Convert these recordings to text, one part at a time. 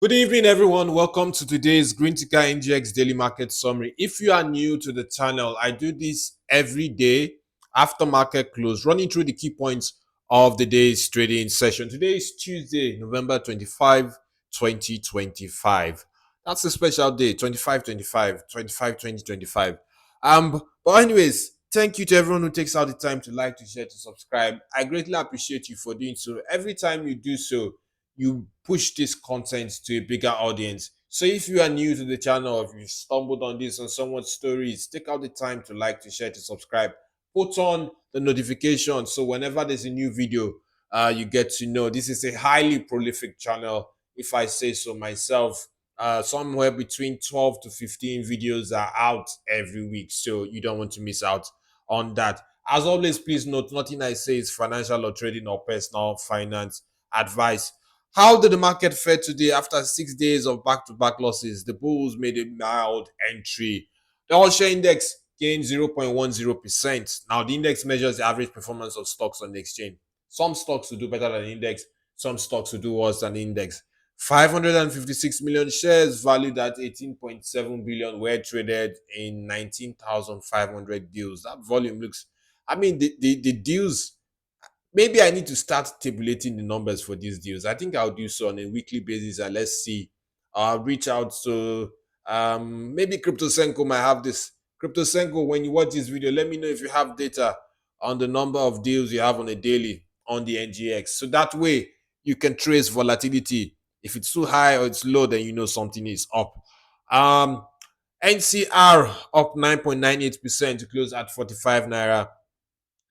Good evening, everyone. Welcome to today's Greenticker NGX Daily Market Summary. If you are new to the channel, I do this every day after market close, running through the key points of the day's trading session. Today is Tuesday, November 25, 2025. That's a special day, 25, 25, 25, 2025. But anyways, thank you to everyone who takes out the time to like, to share, to subscribe. I greatly appreciate you for doing so. Every time you do so, you push this content to a bigger audience. So if you are new to the channel, or if you stumbled on this on someone's stories, take out the time to like, to share, to subscribe. Put on the notification so whenever there's a new video, you get to know. This is a highly prolific channel, if I say so myself. Somewhere between 12 to 15 videos are out every week, so you don't want to miss out on that. As always, please note nothing I say is financial or trading or personal finance advice. How did the market fare today after 6 days of back-to-back losses? The bulls made a mild entry. The all-share index gained 0.10%. Now, the index measures the average performance of stocks on the exchange. Some stocks will do better than the index. Some stocks will do worse than the index. 556 million shares valued at 18.7 billion were traded in 19,500 deals. That volume looks, the deals. Maybe I need to start tabulating the numbers for these deals. I think I'll do so on a weekly basis and let's see. I'll reach out to maybe CryptoSenko might have this. CryptoSenko, when you watch this video, let me know if you have data on the number of deals you have on a daily on the NGX. So that way you can trace volatility. If it's too high or it's low, then you know something is up. NCR up 9.98% to close at 45 naira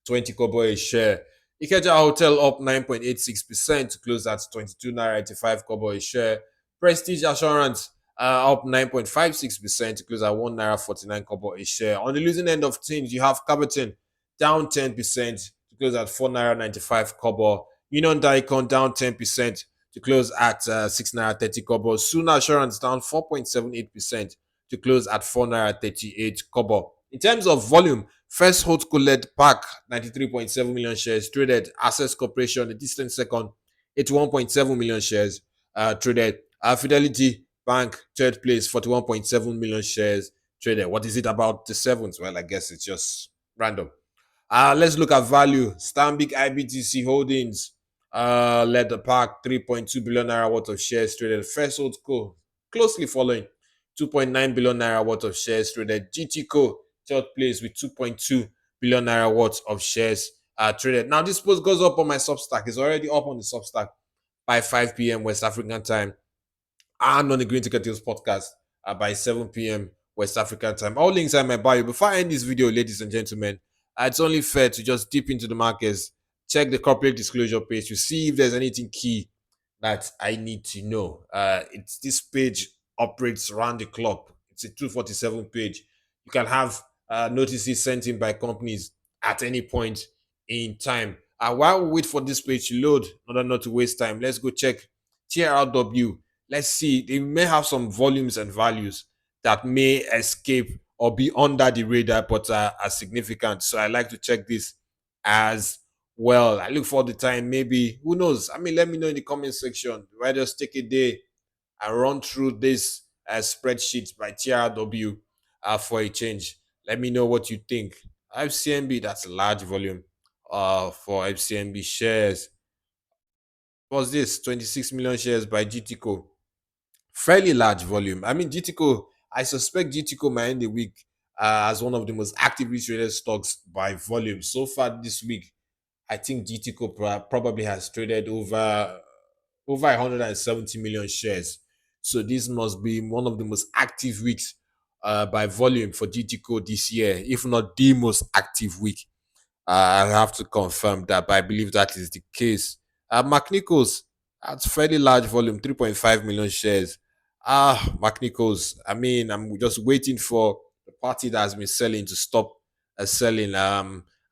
20 kobo a share. Ikeja Hotel up 9.86% to close at 22 naira 85 kobo a share. Prestige Assurance up 9.56% to close at 1 naira 49 kobo a share. On the losing end of things, you have Capitan down 10% to close at 4 naira 95 kobo. Union Daikon down 10% to close at 6 naira 30 kobo. Suna Assurance down 4.78% to close at 4 naira 38 kobo. In terms of volume, First Holdco led pack 93.7 million shares traded. Access Corporation, the distant second, 81.7 million shares traded. Fidelity Bank, third place, 41.7 million shares traded. What is it about the seventh? Well, I guess it's just random. Let's look at value. Stanbic IBTC Holdings led the pack, 3.2 billion naira worth of shares traded. First Holdco closely following, 2.9 billion naira worth of shares traded. GTCO third place with 2.2 billion naira worth of shares traded. Now, this post goes up on my Substack. It's already up on the Substack by 5 p.m. West African time and on the Greenticker podcast by 7 p.m. West African time. All links are in my bio. Before I end this video, ladies and gentlemen, it's only fair to just dip into the markets, check the corporate disclosure page to see if there's anything key that I need to know. It's this page operates around the clock. It's a 247 page. You can have notices sent in by companies at any point in time. While we wait for this page to load, in order not to waste time, let's go check TRW. Let's see. They may have some volumes and values that may escape or be under the radar, but are significant. So I like to check this as well. I look for the time. Maybe who knows? Let me know in the comment section. Why just take a day and run through this spreadsheet by TRW for a change. Let me know what you think. FCMB, that's a large volume for FCMB shares. What's this? 26 million shares by GTCO. Fairly large volume. GTCO, I suspect GTCO might end the week as one of the most actively traded stocks by volume. So far this week, I think GTCO probably has traded over 170 million shares. So this must be one of the most active weeks by volume for GTCO this year, if not the most active week. I have to confirm that, but I believe that is the case. McNichols, that's fairly large volume, 3.5 million shares. McNichols, I'm just waiting for the party that has been selling to stop selling.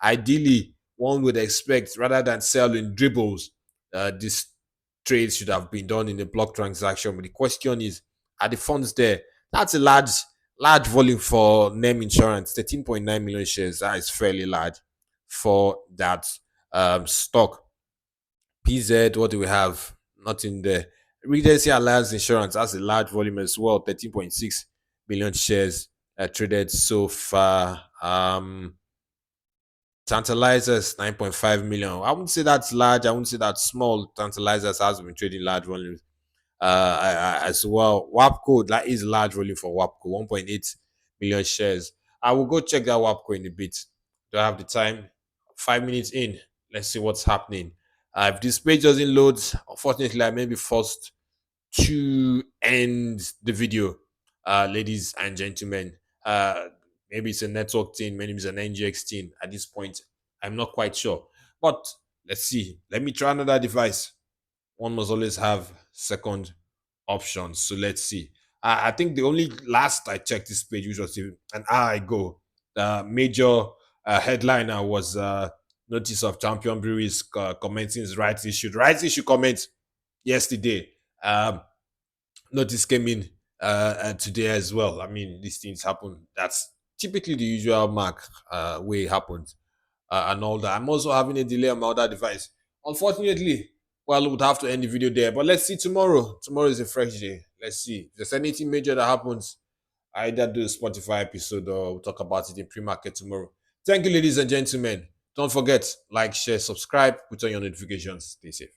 Ideally, one would expect rather than selling dribbles, this trade should have been done in a block transaction. But the question is, are the funds there? That's a large volume for name insurance, 13.9 million shares. That is fairly large for that stock. PZ, what do we have? Nothing there. Regency Alliance Insurance has a large volume as well, 13.6 million shares traded so far. Tantalizers 9.5 million. I wouldn't say that's large. I wouldn't say that's small. Tantalizers has been trading large volumes as well. WAPCO, that is large volume for WAPCO, 1.8 million shares. I will go check that WAPCO in a bit. Do I have the time? 5 minutes in. Let's see what's happening. If this page doesn't load, unfortunately, I may be forced to end the video, ladies and gentlemen. Maybe it's a network thing, maybe it's an NGX thing at this point. I'm not quite sure. But let's see. Let me try another device. One must always have second options. So let's see. I think the only last I checked this page, which was an hour ago, the major headliner was notice of champion breweries commenting his rights issue. Rights issue comment yesterday. Notice came in today as well. I mean, these things happen. That's typically the usual mark way it happens and all that. I'm also having a delay on my other device. Unfortunately, well, we'll have to end the video there. But let's see tomorrow. Tomorrow is a fresh day. Let's see. If there's anything major that happens, I either do a Spotify episode or we'll talk about it in pre-market tomorrow. Thank you, ladies and gentlemen. Don't forget, like, share, subscribe, put on your notifications. Stay safe.